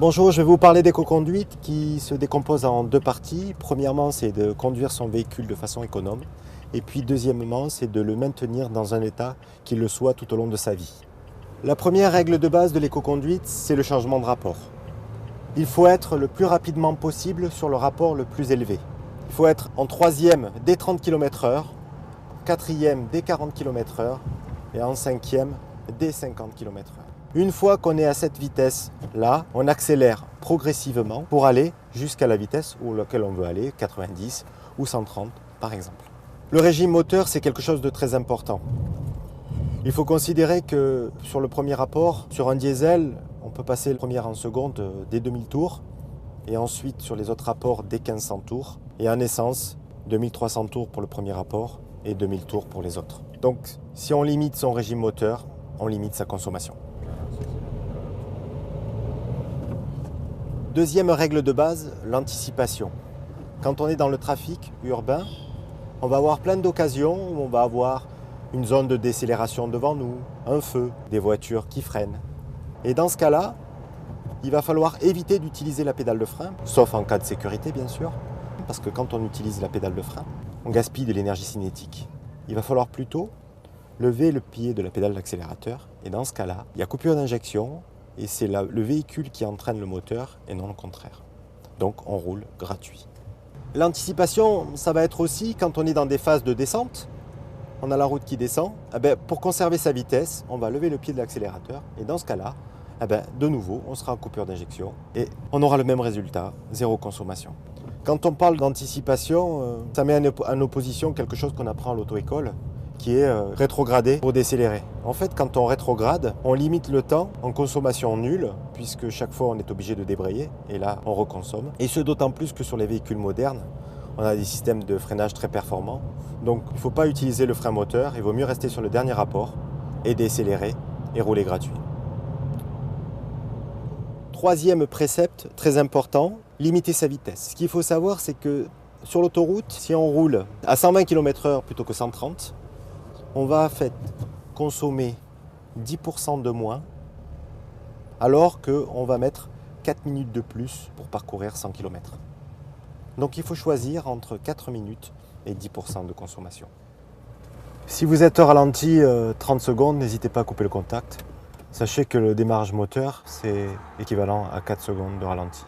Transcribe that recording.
Bonjour, je vais vous parler d'éco-conduite qui se décompose en deux parties. Premièrement, c'est de conduire son véhicule de façon économe. Et puis deuxièmement, c'est de le maintenir dans un état qui le soit tout au long de sa vie. La première règle de base de l'éco-conduite, c'est le changement de rapport. Il faut être le plus rapidement possible sur le rapport le plus élevé. Il faut être en troisième dès 30 km/h, quatrième dès 40 km/h et en cinquième dès 50 km/h. Une fois qu'on est à cette vitesse-là, on accélère progressivement pour aller jusqu'à la vitesse où laquelle on veut aller, 90 ou 130 par exemple. Le régime moteur, c'est quelque chose de très important. Il faut considérer que sur le premier rapport, sur un diesel, on peut passer le premier en seconde dès 2000 tours et ensuite sur les autres rapports dès 1500 tours. Et en essence, 2300 tours pour le premier rapport et 2000 tours pour les autres. Donc si on limite son régime moteur, on limite sa consommation. Deuxième règle de base, l'anticipation. Quand on est dans le trafic urbain, on va avoir plein d'occasions où on va avoir une zone de décélération devant nous, un feu, des voitures qui freinent. Et dans ce cas-là, il va falloir éviter d'utiliser la pédale de frein, sauf en cas de sécurité bien sûr, parce que quand on utilise la pédale de frein, on gaspille de l'énergie cinétique. Il va falloir plutôt lever le pied de la pédale d'accélérateur, et dans ce cas-là, il y a coupure d'injection, et c'est le véhicule qui entraîne le moteur et non le contraire. Donc on roule gratuit. L'anticipation, ça va être aussi quand on est dans des phases de descente, on a la route qui descend, pour conserver sa vitesse, on va lever le pied de l'accélérateur, et dans ce cas-là, de nouveau, on sera en coupure d'injection, et on aura le même résultat, zéro consommation. Quand on parle d'anticipation, ça met en opposition quelque chose qu'on apprend à l'auto-école, qui est rétrograder pour décélérer. En fait, quand on rétrograde, on limite le temps en consommation nulle, puisque chaque fois on est obligé de débrayer, et là on reconsomme. Et ce d'autant plus que sur les véhicules modernes, on a des systèmes de freinage très performants. Donc il ne faut pas utiliser le frein moteur, il vaut mieux rester sur le dernier rapport et décélérer et rouler gratuit. Troisième précepte très important, limiter sa vitesse. Ce qu'il faut savoir, c'est que sur l'autoroute, si on roule à 120 km/h plutôt que 130, on va en fait consommer 10% de moins, alors qu'on va mettre 4 minutes de plus pour parcourir 100 km. Donc il faut choisir entre 4 minutes et 10% de consommation. Si vous êtes au ralenti 30 secondes, n'hésitez pas à couper le contact. Sachez que le démarrage moteur, c'est équivalent à 4 secondes de ralenti.